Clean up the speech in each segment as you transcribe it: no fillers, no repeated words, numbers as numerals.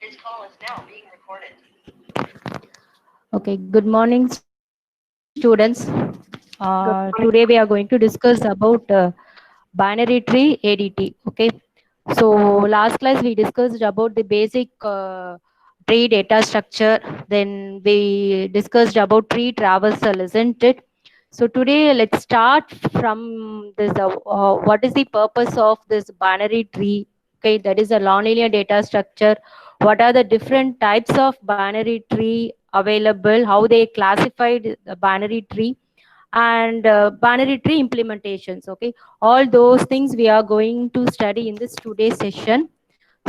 This call is now being recorded. Okay, good morning, students. Today we are going to discuss about binary tree ADT. Okay, so last class we discussed about the basic tree data structure. Then we discussed about tree traversal, isn't it? So today let's start from this. What is the purpose of this binary tree? Okay, that is a nonlinear data structure. What are the different types of binary tree available? How they classified the binary tree? And binary tree implementations. Okay, all those things we are going to study in this today's session.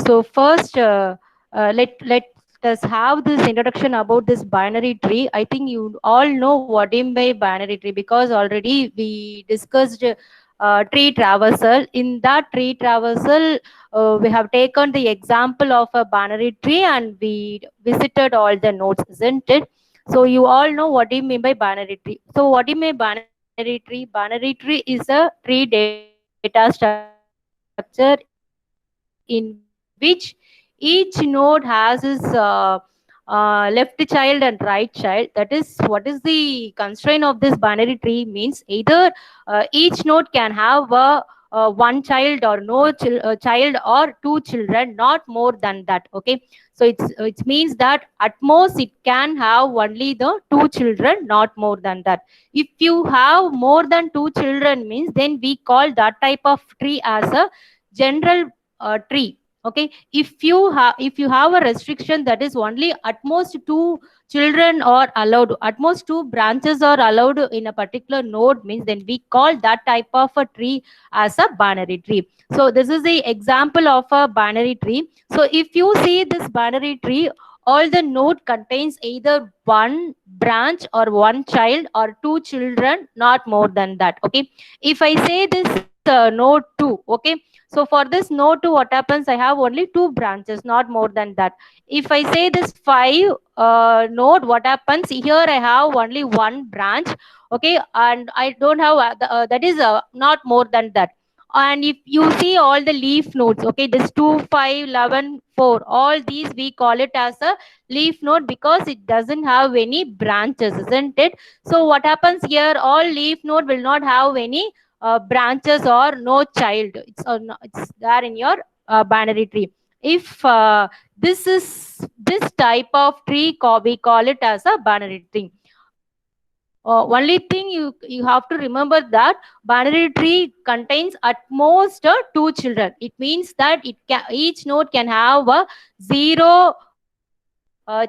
So first, let us have this introduction about this binary tree. I think you all know what I mean by binary tree because already we discussed tree traversal. In that tree traversal, we have taken the example of a binary tree and we visited all the nodes, isn't it? So you all know what do you mean by binary tree. So what do you mean binary tree? Binary tree is a tree data structure in which each node has its left child and right child. That is what is the constraint of this binary tree means either each node can have one child or no child or two children, not more than that. Okay, so it means that at most it can have only the two children, not more than that. If you have more than two children means then we call that type of tree as a general tree. Okay, if you have a restriction that is only at most two children are allowed, at most two branches are allowed in a particular node means then we call that type of a tree as a binary tree. So this is the example of a binary tree. So if you see this binary tree, all the node contains either one branch or one child or two children, not more than that. Okay, if I say this node 2, okay, so for this node 2 what happens, I have only two branches, not more than that. If I say this 5 node, what happens here, I have only one branch. Okay, and I don't have that is not more than that. And if you see all the leaf nodes, okay, this 2 5 11 4, all these we call it as a leaf node because it doesn't have any branches, isn't it? So what happens here, all leaf node will not have any branches or no child. It's there in your binary tree. If this type of tree, we call it as a binary tree. Only thing you have to remember that binary tree contains at most two children. It means that each node can have a zero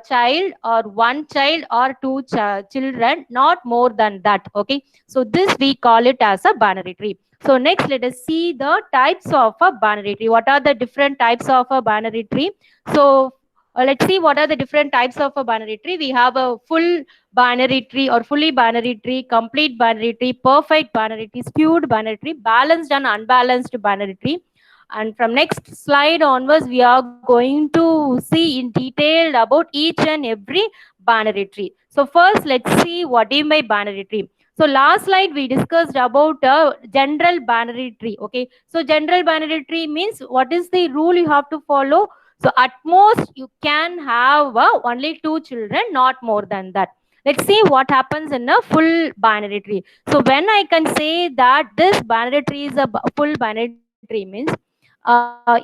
child or one child or two children, not more than that. Okay, so this we call it as a binary tree. So next let us see the types of a binary tree. What are the different types of a binary tree? So let's see what are the different types of a binary tree. We have a full binary tree or fully binary tree, complete binary tree, perfect binary tree, skewed binary tree, balanced and unbalanced binary tree. And from next slide onwards, we are going to see in detail about each and every binary tree. So first, let's see what is my binary tree. So last slide we discussed about a general binary tree. Okay, so general binary tree means what is the rule you have to follow. So at most you can have only two children, not more than that. Let's see what happens in a full binary tree. So when I can say that this binary tree is a full binary tree means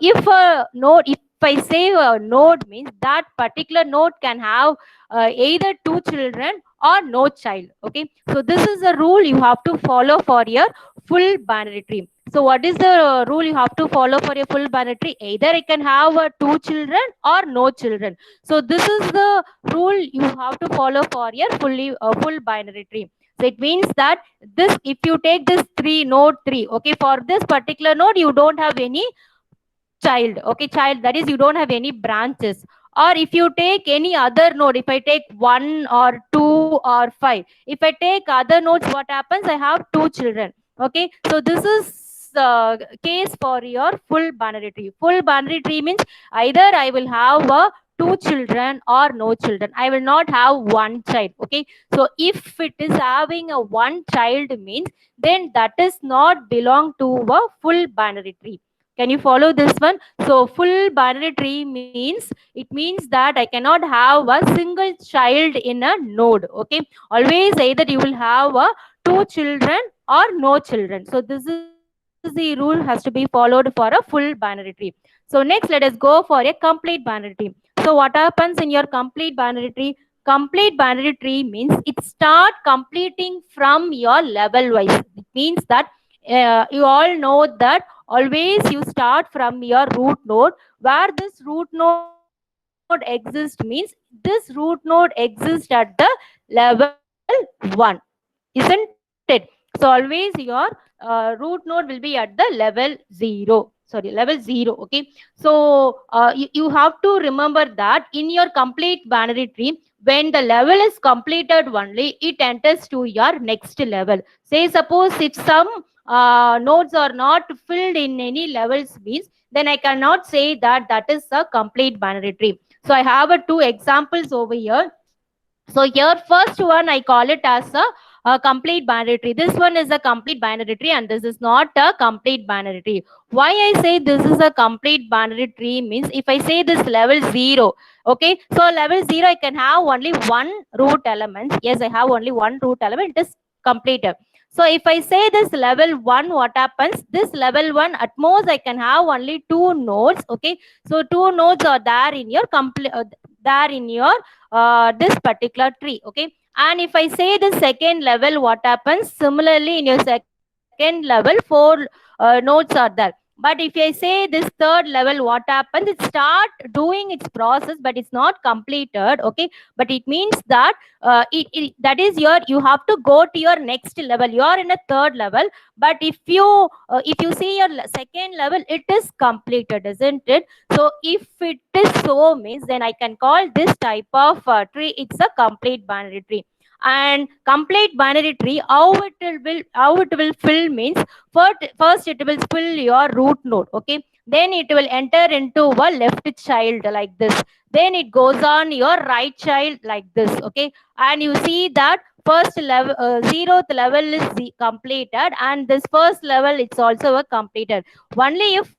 if a node, if I say a node means that particular node can have either two children or no child. Okay, so this is a rule you have to follow for your full binary tree. So what is the rule you have to follow for your full binary tree? Either I can have two children or no children. So this is the rule you have to follow for your full binary tree. So it means that this, if you take this node 3, okay, for this particular node you don't have any child. Okay, child, that is you don't have any branches. Or if you take any other node, if I take 1 or 2 or 5, if I take other nodes, what happens, I have two children. Okay, so this is case for your full binary tree. Full binary tree means either I will have two children or no children, I will not have one child. Okay, so if it is having a one child means then that is not belong to a full binary tree. Can you follow this one? So full binary tree means, it means that I cannot have a single child in a node. Okay, always either you will have two children or no children. So this is the rule has to be followed for a full binary tree. So next, let us go for a complete binary tree. So what happens in your complete binary tree? Complete binary tree means it start completing from your level wise. It means that you all know that always you start from your root node. Where this root node exists means this root node exists at the level 1, isn't it? So always your root node will be at the level 0, sorry, level 0. Okay, so you have to remember that in your complete binary tree, when the level is completed only, it enters to your next level. Say suppose if some nodes are not filled in any levels means, then I cannot say that that is a complete binary tree. So I have two examples over here. So here, first one I call it as a complete binary tree. This one is a complete binary tree, and this is not a complete binary tree. Why I say this is a complete binary tree means, if I say this level 0, okay, so level 0 I can have only one root element. Yes, I have only one root element. It is completed. So if I say this level 1, what happens? This level 1, at most I can have only two nodes. Okay, so two nodes are there in your complete, there in your this particular tree. Okay, and if I say the second level, what happens? Similarly, in your second level, four nodes are there. But if I say this third level, what happens? It start doing its process, but it's not completed. Okay, but it means that that is your, you have to go to your next level. You are in a third level, but if you see your second level, it is completed, isn't it? So if it is so means, then I can call this type of tree, it's a complete binary tree. And complete binary tree, how it will fill means, first it will fill your root node. Okay, then it will enter into a left child like this, then it goes on your right child like this. Okay, and you see that first level, zeroth level is completed, and this first level it's also a completed. Only if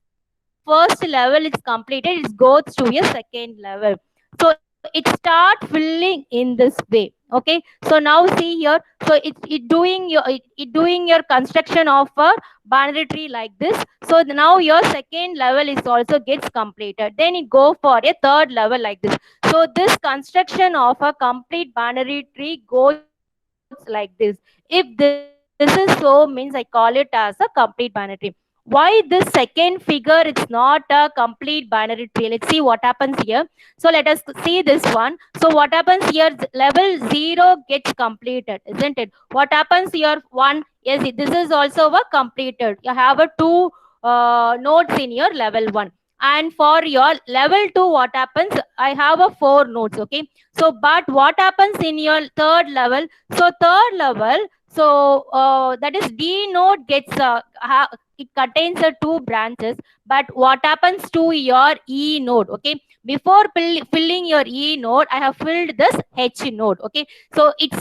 first level is completed, it goes to a second level. So it start filling in this way. Okay, so now see here, so it doing your it doing your construction of a binary tree like this. So now your second level is also gets completed, then it go for a third level like this. So this construction of a complete binary tree goes like this. If this is so means, I call it as a complete binary tree. Why this second figure, it's not a complete binary tree? Let's see what happens here. So let us see this one. So what happens here? Level 0 gets completed, isn't it? What happens here? 1, yes, this is also a completed. You have a two nodes in your level 1. And for your level 2, what happens? I have a 4 nodes. Okay, so but what happens in your third level? So third level, so that is D node gets it contains two branches. But what happens to your E node? Okay, before filling your E node, I have filled this H node. Okay, so it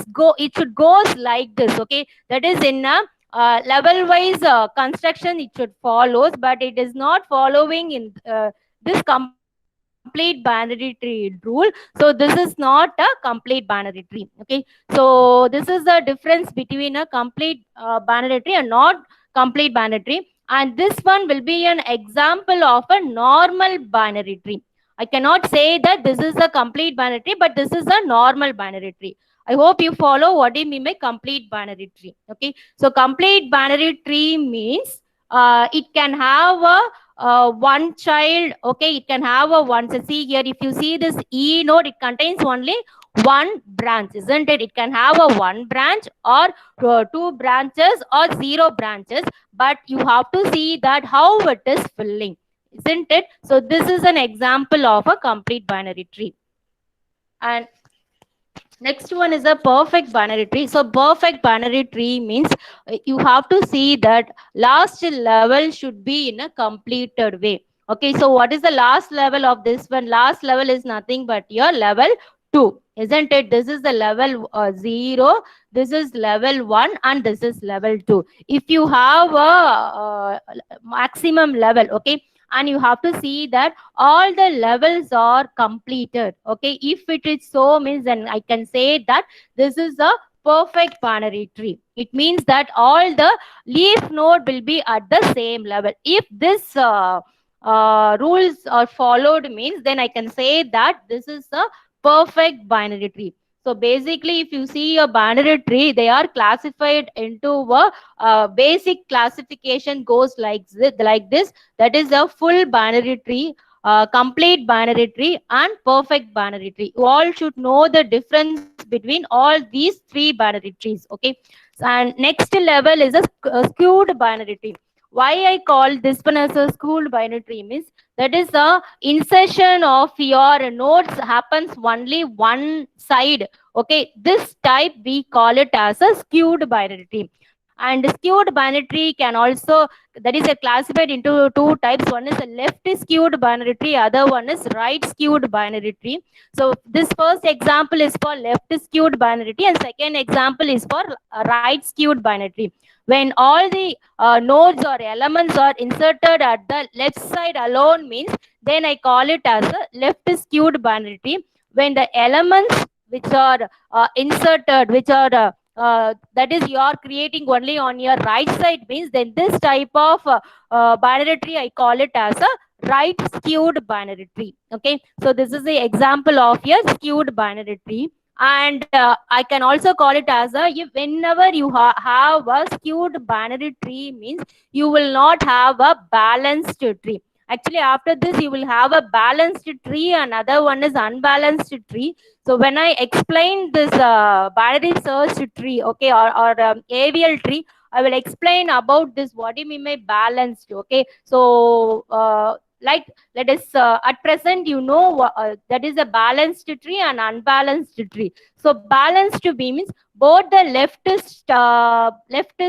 should goes like this. Okay, that is in a level wise construction it should follows, but it is not following in this complete binary tree rule. So this is not a complete binary tree. Okay, so this is the difference between a complete binary tree and not complete binary tree. And this one will be an example of a normal binary tree. I cannot say that this is a complete binary tree, but this is a normal binary tree. I hope you follow what do you mean by complete binary tree. Okay, so complete binary tree means it can have a one child. Okay, it can have a one. So see here, if you see this E node, it contains only one branch, isn't it? It can have a one branch or two branches or zero branches, but you have to see that how it is filling, isn't it? So this is an example of a complete binary tree. And next one is a perfect binary tree. So perfect binary tree means you have to see that last level should be in a completed way. Okay, so what is the last level of this one? Last level is nothing but your level 2, isn't it? This is the level 0, this is level 1, and this is level 2. If you have a maximum level, okay, and you have to see that all the levels are completed, okay. If it is so, means then I can say that this is a perfect binary tree. It means that all the leaf node will be at the same level. If this rules are followed, means then I can say that this is a perfect binary tree. So basically, if you see a binary tree, they are classified into a basic classification goes like this. That is a full binary tree, complete binary tree, and perfect binary tree. You all should know the difference between all these three binary trees. Okay, and next level is a skewed binary tree. Why I call this one as a skewed binary tree means that is the insertion of your nodes happens only one side. Okay, this type we call it as a skewed binary tree. And skewed binary tree can also, that is a classified into two types. One is a left skewed binary tree, other one is right skewed binary tree. So this first example is for left skewed binary tree, and second example is for right skewed binary tree. When all the nodes or elements are inserted at the left side alone, means then I call it as a left skewed binary tree. When the elements which are inserted, which are that is you are creating only on your right side, means then this type of binary tree I call it as a right skewed binary tree. Okay, so this is the example of your skewed binary tree. And I can also call it as a, whenever you have a skewed binary tree, means you will not have a balanced tree. Actually, after this you will have a balanced tree, another one is unbalanced tree. So when I explain this binary search tree, okay, or AVL tree, I will explain about this, what do you mean by balanced. Okay, so like, let us at present, you know, that is a balanced tree and unbalanced tree. So balanced tree means both the left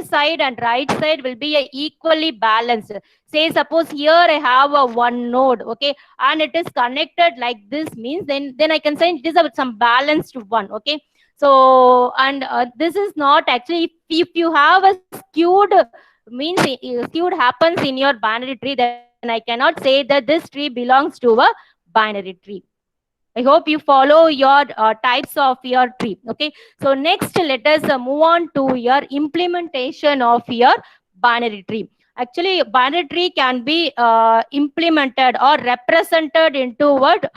side and right side will be equally balanced. Say suppose here I have a one node, okay, and it is connected like this, means then I can say it is some balanced one. Okay, so and this is not actually, if you have a skewed, means skewed happens in your binary tree, then I cannot say that this tree belongs to a binary tree. I hope you follow your types of your tree. Okay, so next let us move on to your implementation of your binary tree. Actually, binary tree can be implemented or represented into what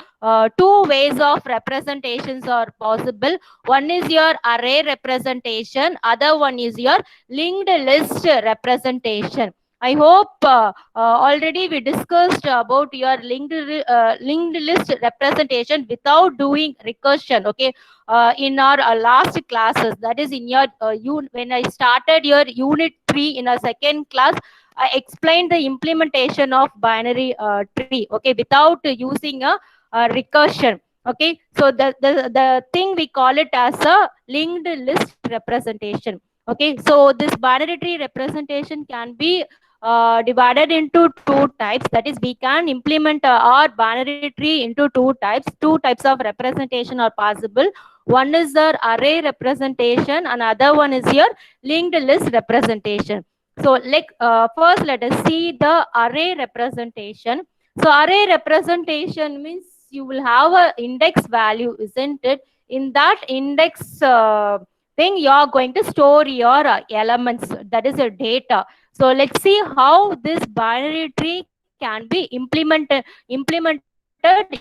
two ways of representations are possible. One is your array representation, other one is your linked list representation. I hope already we discussed about your linked list representation without doing recursion. Okay, in our last classes, that is in your when I started your unit 3 in our second class, I explained the implementation of binary tree. Okay, without using a recursion. Okay, so the thing we call it as a linked list representation. Okay, so this binary tree representation can be divided into two types. That is, we can implement our binary tree into two types. Two types of representation are possible. One is the array representation, and other one is your linked list representation. So like first let us see the array representation. So array representation means you will have a index value, isn't it? In that index thing, you are going to store your elements, that is your data. So let's see how this binary tree can be implemented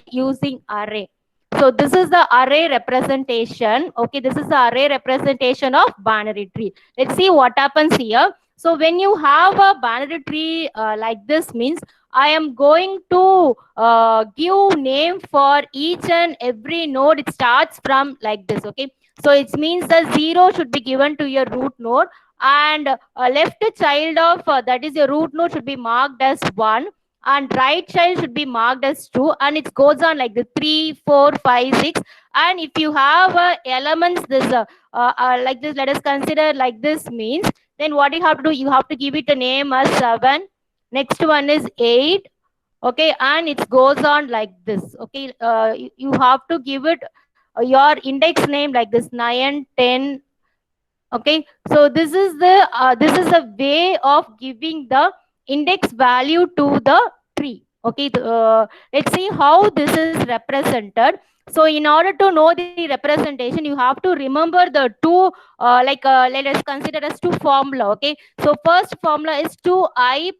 using array. So this is the array representation. Okay, this is the array representation of binary tree. Let's see what happens here. So when you have a binary tree like this, means I am going to give name for each and every node. It starts from like this. Okay, so it means the 0 should be given to your root node, and left child of that is your root node should be marked as 1, and right child should be marked as 2, and it goes on like the 3, 4, 5, 6. And if you have elements this like this, let us consider like this, means then what you have to do, you have to give it a name as 7. Next one is 8. Okay, and it goes on like this. Okay, you have to give it your index name like this 9, 10. Okay, so this is a way of giving the index value to the tree. Okay, let's see how this is represented. So in order to know the representation, you have to remember the two let us consider as two formula. Okay, so first formula is 2i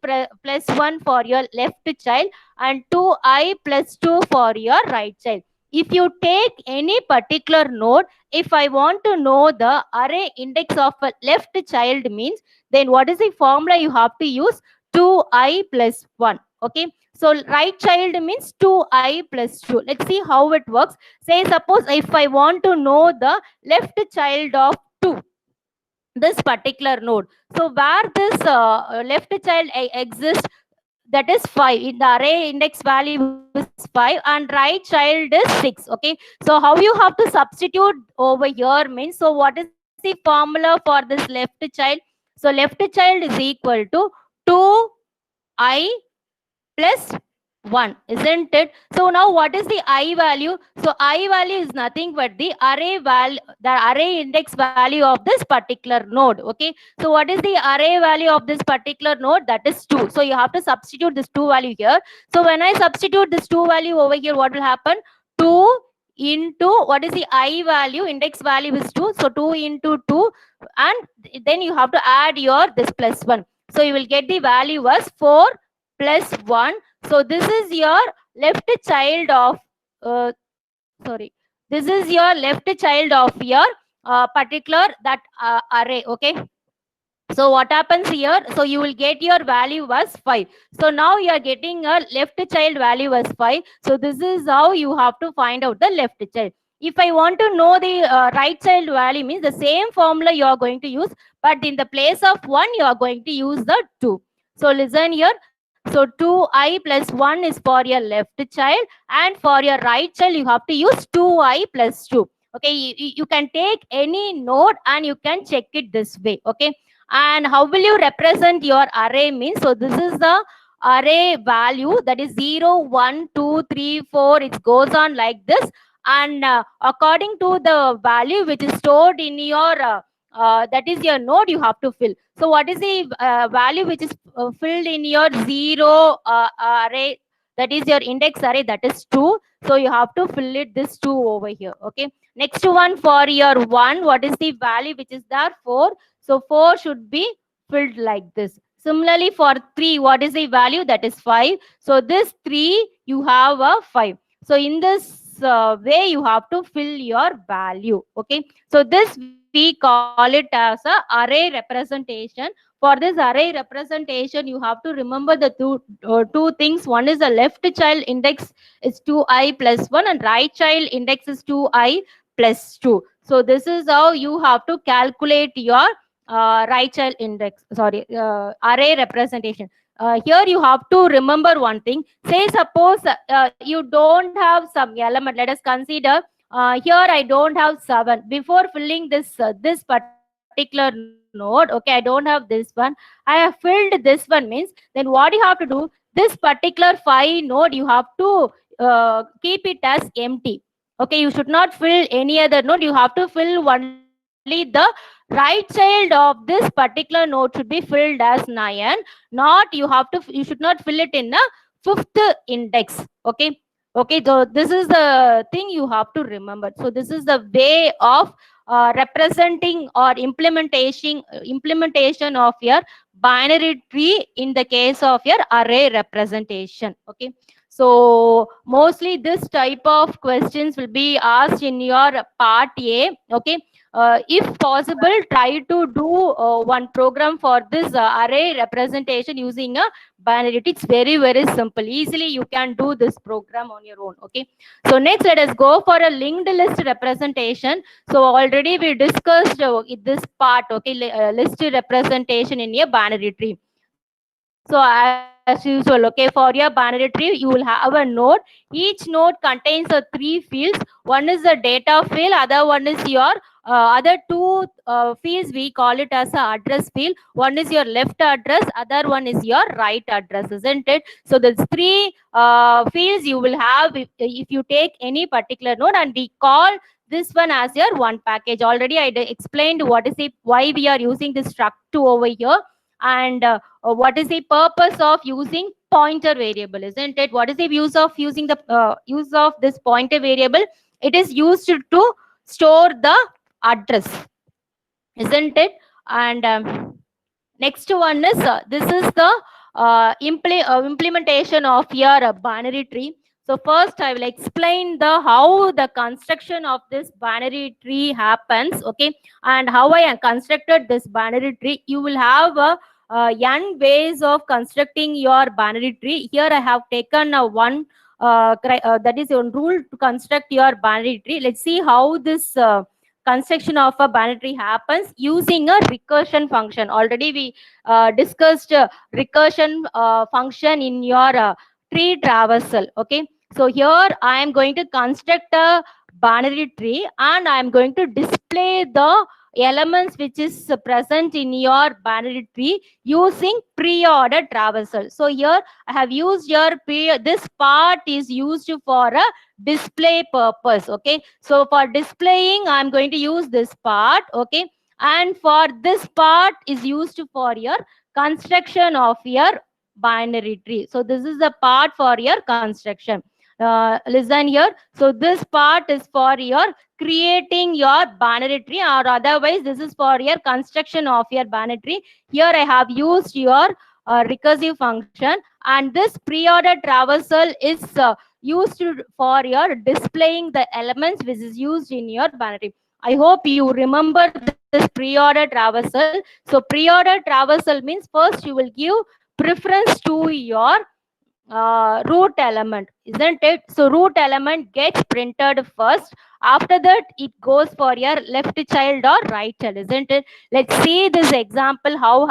plus 1 for your left child and 2i plus 2 for your right child. If you take any particular node, if I want to know the array index of a left child means, then what is the formula you have to use? 2i plus 1. Okay, so right child means 2i plus 2. Let's see how it works. Say suppose if I want to know the left child of 2, this particular node, so where this left child exists, that is 5. In the array index value is 5 and right child is 6. Okay, so how you have to substitute over here means, so what is the formula for this left child? So left child is equal to 2i plus 1, isn't it? So now what is the I value? So I value is nothing but the array value, the array index value of this particular node. Okay, so what is the array value of this particular node? That is 2. So you have to substitute this 2 value here. So when I substitute this 2 value over here, what will happen? 2 into what is the I value? Index value is 2. So 2 into 2, and then you have to add your this plus 1. So you will get the value as 4 plus 1. So this is your left child of sorry, this is your left child of your particular that array. Okay, so what happens here? So you will get your value as 5. So now you are getting a left child value as 5. So this is how you have to find out the left child. If I want to know the right child value means, the same formula you are going to use, but in the place of 1 you are going to use the 2. So listen here. So 2i plus 1 is for your left child, and for your right child you have to use 2i plus 2. Okay, you can take any node and you can check it this way. Okay, and how will you represent your array means, so this is the array value, that is 0 1 2 3 4. It goes on like this, and according to the value which is stored in your that is your node, you have to fill. So what is the value which is filled in your 0 array, that is your index array, that is 2. So you have to fill it this 2 over here. Okay, next one for your 1, what is the value which is there? 4. So 4 should be filled like this. Similarly for 3, what is the value? That is 5. So this 3 you have a 5. So in this way you have to fill your value. Okay, so this we call it as a array representation. For this array representation, you have to remember the two things. One is the left child index is 2i plus 1 and right child index is 2i plus 2. So this is how you have to calculate your right child index, sorry, array representation. Here you have to remember one thing. Say suppose you don't have some element. Let us consider here I don't have 7. Before filling this particular node, okay, I don't have this one. I have filled this one means, then what you have to do? This particular 5 node you have to keep it as empty. Okay, you should not fill any other node. You have to fill only the right child of this particular node should be filled as 9. Not you should not fill it in a 5th index. Okay, okay, so this is the thing you have to remember. So this is the way of representing or implementation of your binary tree in the case of your array representation. Okay, so mostly this type of questions will be asked in your part A. Okay, if possible, try to do one program for this array representation using a binary. It's very simple. Easily you can do this program on your own. Okay, so next let us go for a linked list representation. So already we discussed this part. Okay, list representation in a binary tree. So as usual, okay, for your binary tree you will have a node. Each node contains 3 fields. One is the data field, other one is your other 2 fields we call it as a address field. One is your left address, other one is your right address, isn't it? So there's 3 fields you will have if you take any particular node, and we call this one as your one package. Already I explained what is the why we are using this struct2 over here, and what is the purpose of using pointer variable, isn't it? What is the use of using the use of this pointer variable? It is used to store the address, isn't it? And next one is this is the implementation of your binary tree. So first I will explain the how the construction of this binary tree happens, okay, and how I constructed this binary tree. You will have n ways of constructing your binary tree. Here I have taken one that is one rule to construct your binary tree. Let's see how this construction of a binary tree happens using a recursion function. Already we discussed recursion function in your tree traversal, okay. So here I am going to construct a binary tree, and I am going to display the elements which is present in your binary tree using pre-order traversal. So here I have used your this part is used for a display purpose, okay. So for displaying I'm going to use this part, okay, and for this part is used for your construction of your binary tree. So this is the part for your construction. Listen here. So this part is for your creating your binary tree, or otherwise this is for your construction of your binary tree. Here I have used your recursive function, and this pre-order traversal is used for your displaying the elements which is used in your binary. I hope you remember this pre-order traversal. So pre-order traversal means first you will give preference to your root element, isn't it? So root element gets printed first. After that it goes for your left child or right child, isn't it? Let's see this example how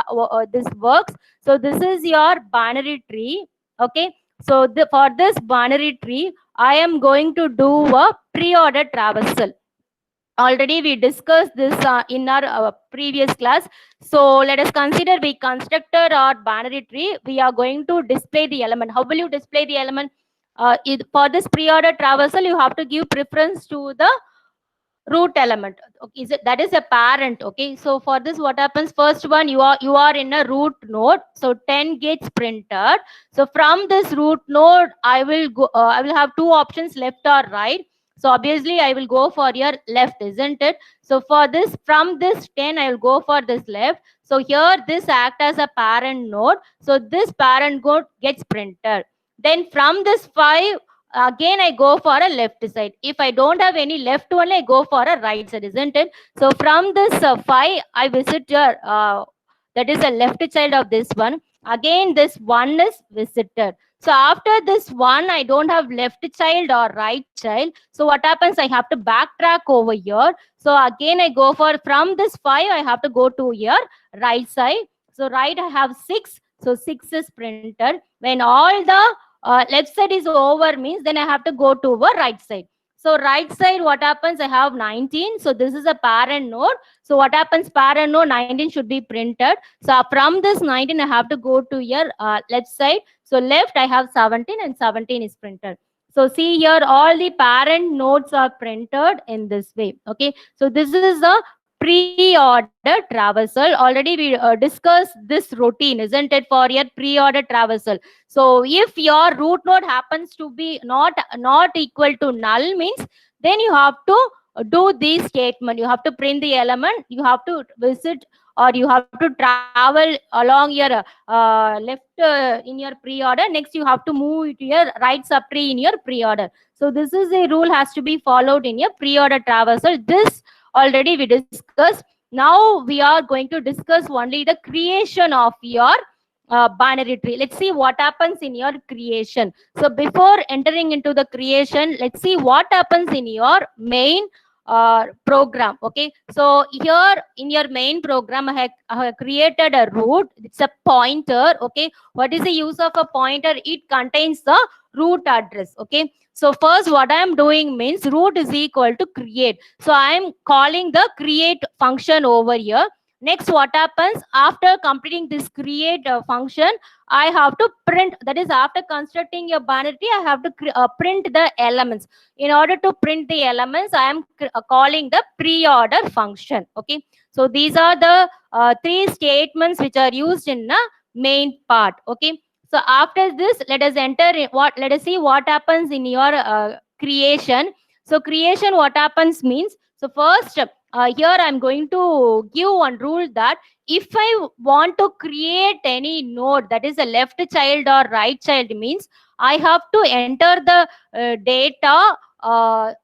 this works. So this is your binary tree, okay. So for this binary tree I am going to do a pre-order traversal. Already we discussed this in our previous class. So let us consider we constructed our binary tree. We are going to display the element. How will you display the element? For this pre-order traversal you have to give preference to the root element. Okay, that is a parent, okay. So for this what happens, first one you are in a root node, so 10 gets printed. So from this root node I will go I will have two options, left or right. So obviously I will go for your left, isn't it? So for this, from this 10 I will go for this left. So here this act as a parent node, so this parent node gets printed. Then from this 5 again I go for a left side. If I don't have any left only, I go for a right side, isn't it? So from this 5 I visit your that is a left child of this one. Again this one is visited. So after this one I don't have left child or right child. So what happens, I have to backtrack over here. So again I go for, from this 5 I have to go to your right side. So right I have 6. So 6 is printed. When all the left side is over means then I have to go to the right side. So right side what happens, I have 19. So this is a parent node. So what happens, parent node 19 should be printed. So from this 19 I have to go to your left side. So left I have 17 and 17 is printed. So see here all the parent nodes are printed in this way, okay. So this is a pre-order traversal. Already we discussed this routine, isn't it, for your pre-order traversal. So if your root node happens to be not equal to null means then you have to do this statement. You have to print the element, you have to visit or you have to travel along your left in your pre-order. Next you have to move to your right subtree in your pre-order. So this is a rule has to be followed in your pre-order traversal. This already we discussed. Now we are going to discuss only the creation of your binary tree. Let's see what happens in your creation. So before entering into the creation, let's see what happens in your main program, okay. So here in your main program I have created a root. It's a pointer, okay. What is the use of a pointer? It contains the root address, okay. So first what I am doing means root is equal to create. So I am calling the create function over here. Next, what happens after completing this create function? I have to print, that is after constructing your binary tree, I have to print the elements. In order to print the elements, I am calling the pre-order function. Okay, so these are the three statements which are used in the main part. Okay, so after this, let us enter let us see what happens in your creation. So creation, what happens means, so first here I'm going to give one rule that if I want to create any node, that is a left child or right child, means I have to enter the data,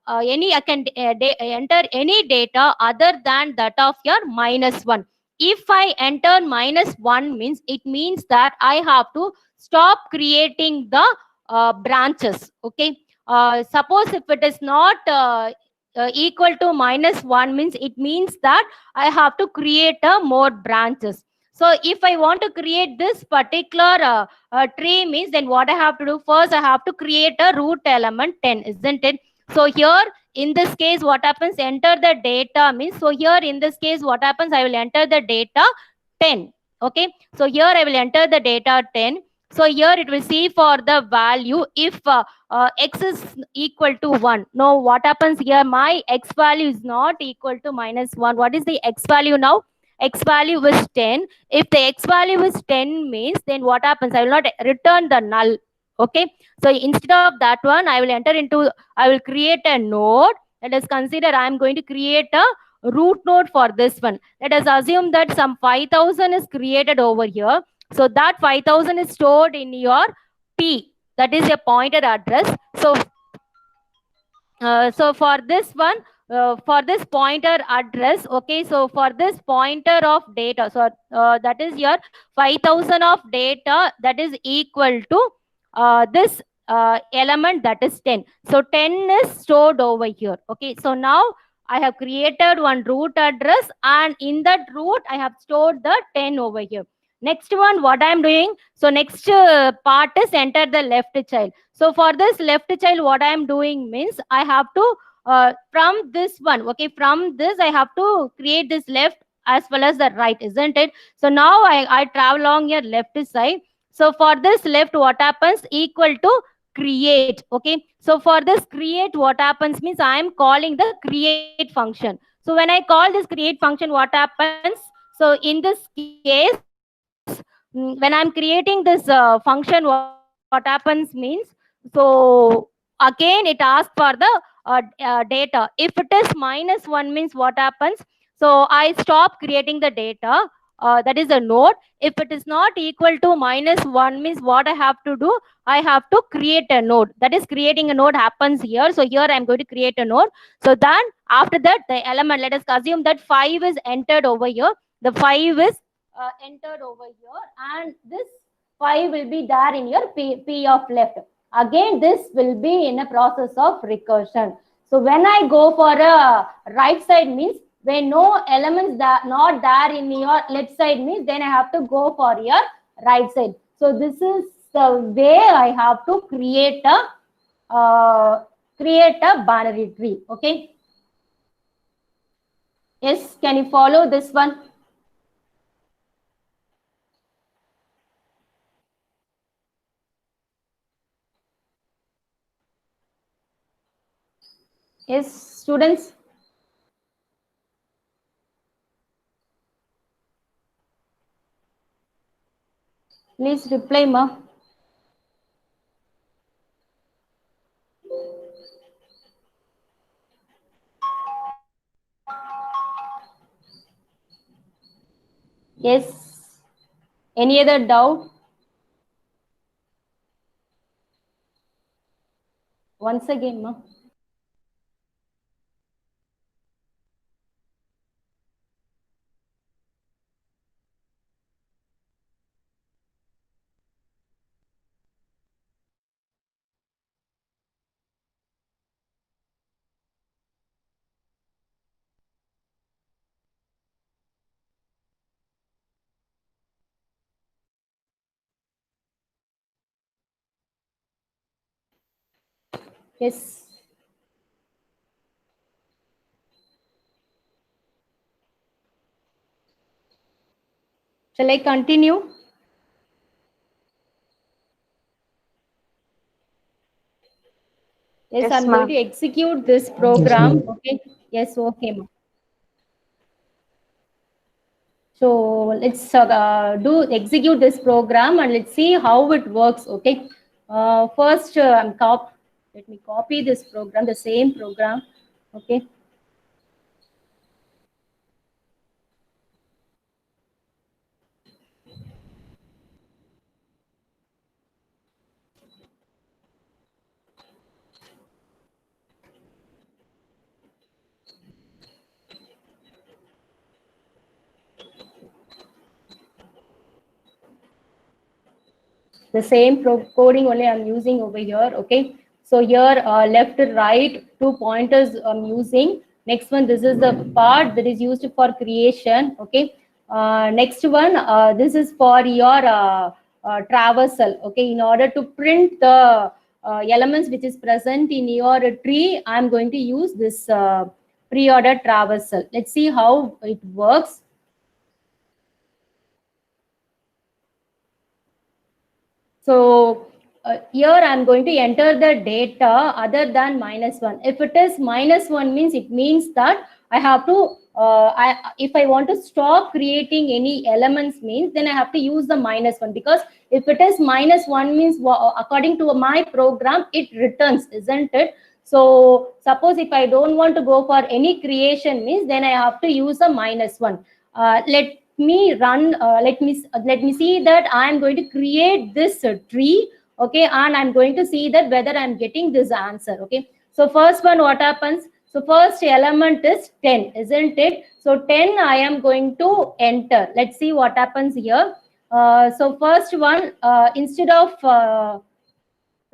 any I can enter any data other than that of your -1. If I enter -1, means it means that I have to stop creating the branches. Okay, suppose if it is not equal to -1, means it means that I have to create more branches. So if I want to create this particular tree, means then what I have to do, first I have to create a root element 10, isn't it? So here in this case, what happens, enter the data, means, so here in this case what happens, I will enter the data 10. Okay, so here I will enter the data 10. So here it will see for the value if x is equal to 1. No, what happens here, my x value is not equal to -1. What is the x value now? X value is 10. If the x value is 10, means then what happens, I will not return the null. Okay, so instead of that one, I will create a node. Let us consider I am going to create a root node for this one. Let us assume that some 5000 is created over here. So that 5000 is stored in your p, that is a pointer address. So so for this one, for this pointer address, okay, so for this pointer of data, so that is your 5000 of data, that is equal to this element, that is 10. So 10 is stored over here. Okay, so now I have created one root address, and in that root I have stored the 10 over here. Next one, what I am doing, so next part is enter the left child. So for this left child, what I am doing means, I have to from this one, okay, from this I have to create this left as well as the right, isn't it? So now I travel along your left side. So for this left, what happens, equal to create. Okay, so for this create, what happens means, I am calling the create function. So when I call this create function, what happens, so in this case, when I'm creating this function, what happens means, so again it asks for the data. If it is -1, means what happens, so I stop creating the data, that is a node. If it is not equal to -1, means what I have to do, I have to create a node, that is creating a node happens here. So here I'm going to create a node. So then after that, the element, let us assume that 5 is entered over here. The 5 is entered over here, and this 5 will be there in your p of left. Again, this will be in a process of recursion. So when I go for a right side, means when no elements that not there in your left side, means then I have to go for your right side. So this is the way I have to create a binary tree. Okay, yes, can you follow this one? Yes, students. Please reply, ma. Yes. Any other doubt? Once again, ma. Yes. Shall I continue? Yes, Yes, I'm going ma'am. to execute this Yes, program. ma'am. Okay. Yes, okay, ma'am. So let's do execute this program and let's see how it works. Okay. First, let me copy this program, the same program. Okay. The same coding only I'm using over here. Okay. So here left to right, 2 pointers I'm using. Next one, this is the part that is used for creation. Okay. Next one, this is for your traversal. Okay. In order to print the elements which is present in your tree, I'm going to use this pre-order traversal. Let's see how it works. So here I'm going to enter the data other than -1. If it is -1 means it means that I have to, if I want to stop creating any elements means then I have to use the -1, because if it is -1 means according to my program it returns, isn't it? So suppose if I don't want to go for any creation means then I have to use a -1. Let me run, let me see that I am going to create this tree. Okay, and I'm going to see that whether I'm getting this answer. Okay, so first one, what happens? So first element is 10, isn't it? So 10 I am going to enter. Let's see what happens here. So first one, instead of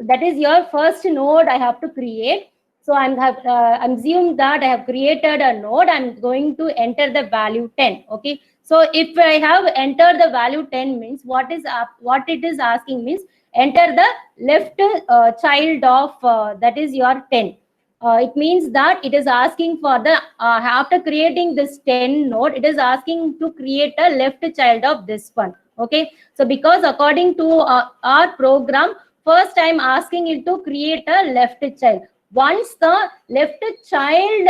that is your first node I have to create. So I'm assume that I have created a node. I'm going to enter the value 10. Okay. So if I have entered the value 10 means what it is asking means enter the left child of that is your 10. It means that it is asking for the after creating this 10 node, it is asking to create a left child of this one. Okay. So because according to our program, first I'm asking it to create a left child. Once the left child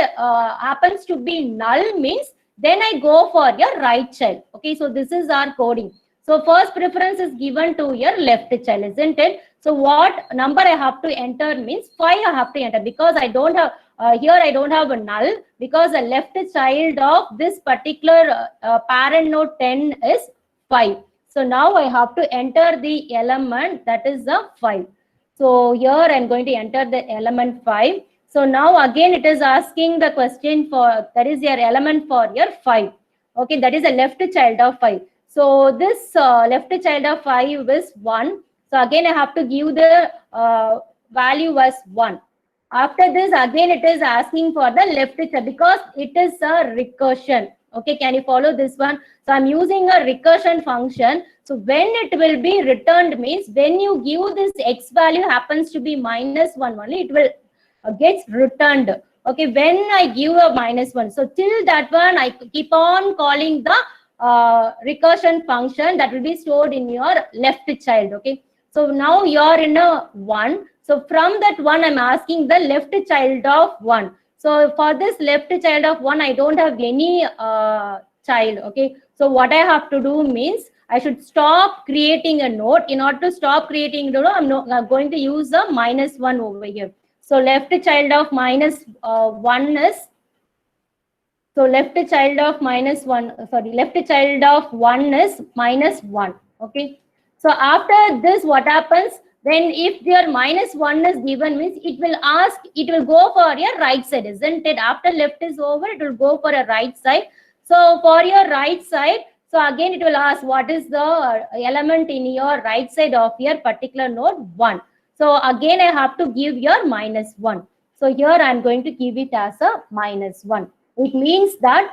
happens to be null means then I go for your right child. Okay, so this is our coding. So first preference is given to your left child, isn't it? So what number I have to enter means 5 I have to enter, because I don't have here I don't have a null, because the left child of this particular parent node 10 is 5. So now I have to enter the element that is the 5. So here I'm going to enter the element 5. So now again it is asking the question for that is your element for your 5. Okay, that is a left child of 5. So this left child of 5 is 1. So again I have to give the value as 1. After this again it is asking for the left child because it is a recursion. Okay, can you follow this one? So I'm using a recursion function. So when it will be returned means when you give this x value happens to be -1 only, it will gets returned. Okay, when I give a -1, so till that one I keep on calling the recursion function that will be stored in your left child. Okay, so now you're in a 1. So from that 1 I'm asking the left child of 1. So for this left child of 1 I don't have any child. Okay, so what I have to do means I should stop creating a node. In order to stop creating a node, I'm going to use a -1 over here. So left child of -1 is, so left child of -1, sorry, left child of 1 is -1. Okay. So after this, what happens? Then if your -1 is given means it will ask, it will go for your right side, isn't it? After left is over, it will go for a right side. So for your right side, so again it will ask what is the element in your right side of your particular node 1. So again I have to give your -1. So here I'm going to give it as a -1. It means that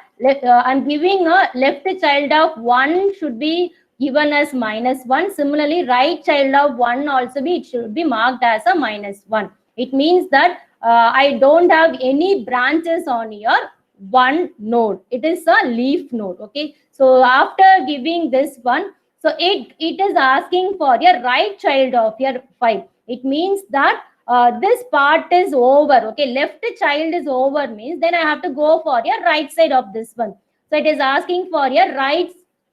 I'm giving a left child of 1 should be given as -1. Similarly, right child of 1 also it should be marked as a -1. It means that I don't have any branches on your one node. It is a leaf node. Okay. So after giving this one, so it is asking for your right child of your 5. It means that this part is over. Okay, left child is over means then I have to go for your right side of this one. So it is asking for your right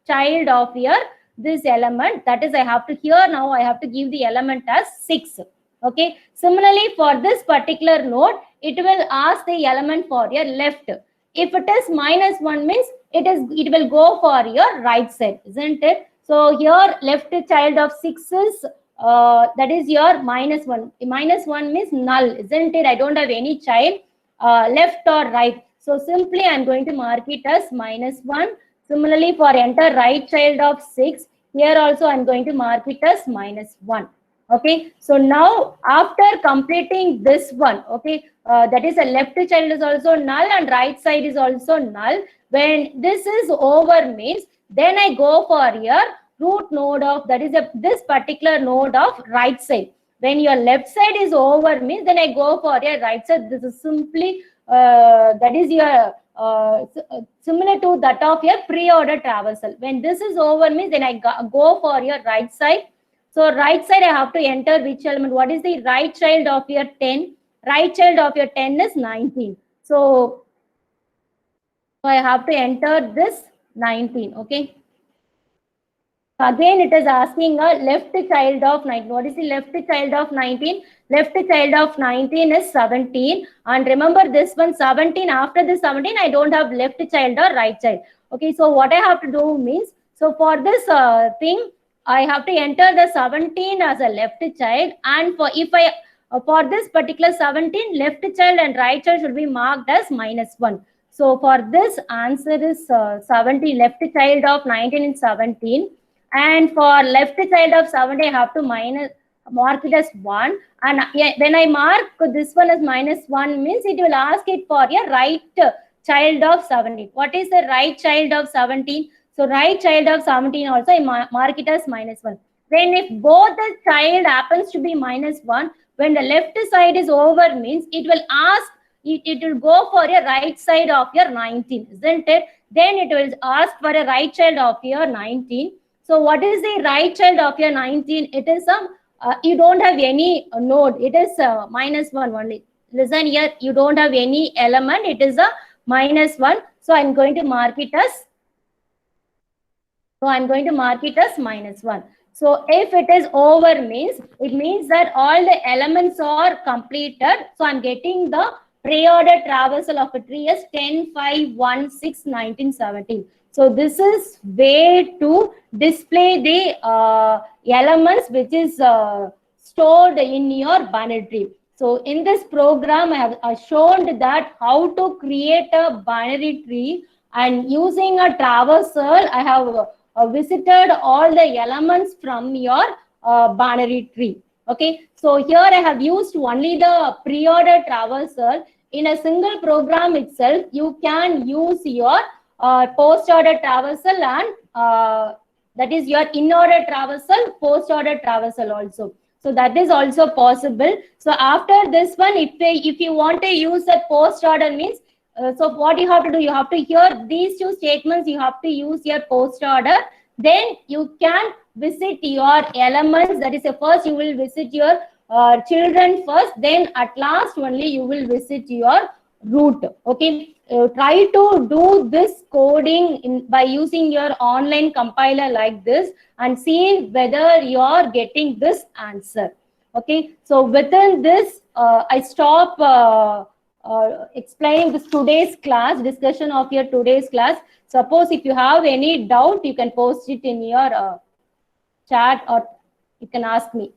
child of your this element. That is, I have to here now I have to give the element as 6. Okay, similarly for this particular node, it will ask the element for your left. If it is -1 means it will go for your right side, isn't it? So here left child of 6 is that is your -1. -1 means null, isn't it? I don't have any child left or right. So simply I'm going to mark it as -1. Similarly for enter right child of 6, here also I'm going to mark it as -1. Okay, so now after completing this one, okay, that is a left child is also null and right side is also null. When this is over means then I go for your root node of that is this particular node of right side. When your left side is over means then I go for your right side. This is simply that is your similar to that of your pre-order traversal. When this is over means then I go for your right side. So right side I have to enter which element. What is the right child of your 10? Right child of your 10 is 19. So I have to enter this 19. Okay. Again, it is asking a left child of 19. What is the left child of 19? Left child of 19 is 17. And remember this one 17. After this 17, I don't have left child or right child. Okay, so what I have to do means, so for this thing, I have to enter the 17 as a left child. And for if I for this particular 17, left child and right child should be marked as -1. So for this answer is 17. Left child of 19 is 17. And for left child of 70, I have to mark it as 1. And when I mark this one as -1 means it will ask it for a right child of 17. What is the right child of 17? So right child of 17 also I mark it as -1. Then if both the child happens to be -1, when the left side is over means it will ask, it will go for a right side of your 19, isn't it? Then it will ask for a right child of your 19. So what is the right child of your 19? It is some, you don't have any node. It is -1 only. Listen here, you don't have any element. It is a -1. So I'm going to mark it as, -1. So if it is over means, it means that all the elements are completed. So I'm getting the pre-order traversal of a tree as 10, 5, 1, 6, 19, 17. So this is way to display the elements which is stored in your binary tree. So in this program, I have shown that how to create a binary tree, and using a traversal, I have visited all the elements from your binary tree. Okay, so here I have used only the pre-order traversal. In a single program itself, you can use your post-order traversal and that is your in-order traversal, post-order traversal also. So that is also possible. So after this one, if you want to use the post-order means, so what you have to do, you have to hear these two statements, you have to use your post-order. Then you can visit your elements. That is, first you will visit your children first, then at last only you will visit your root. Okay, try to do this coding by using your online compiler like this and see whether you are getting this answer. Okay, so within this I stop explaining this today's class, discussion of your today's class. Suppose if you have any doubt, you can post it in your chat or you can ask me.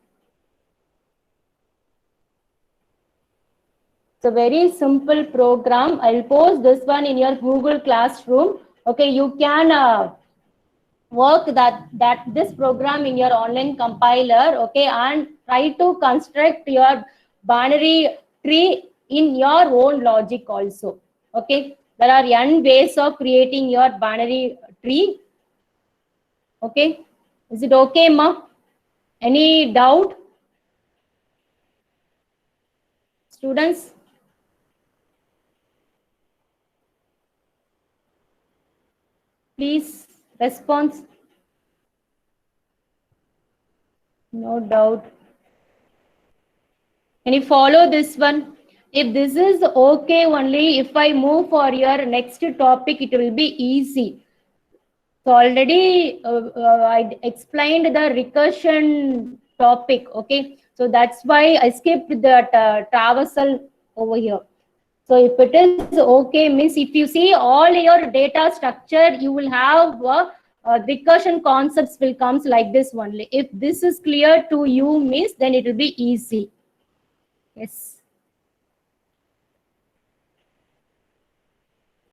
It's a very simple program. I'll post this one in your Google Classroom. Okay, you can work this program in your online compiler. Okay, and try to construct your binary tree in your own logic also. Okay, there are n ways of creating your binary tree. Okay, is it okay, ma? Any doubt, students? Please Response? No doubt. Can you follow this one? If this is okay only, if I move for your next topic, it will be easy. So already I explained the recursion topic. Okay, so that's why I skipped the traversal over here. So if it is okay, means if you see all your data structure, you will have recursion concepts will comes like this only. If this is clear to you, means then it will be easy. Yes.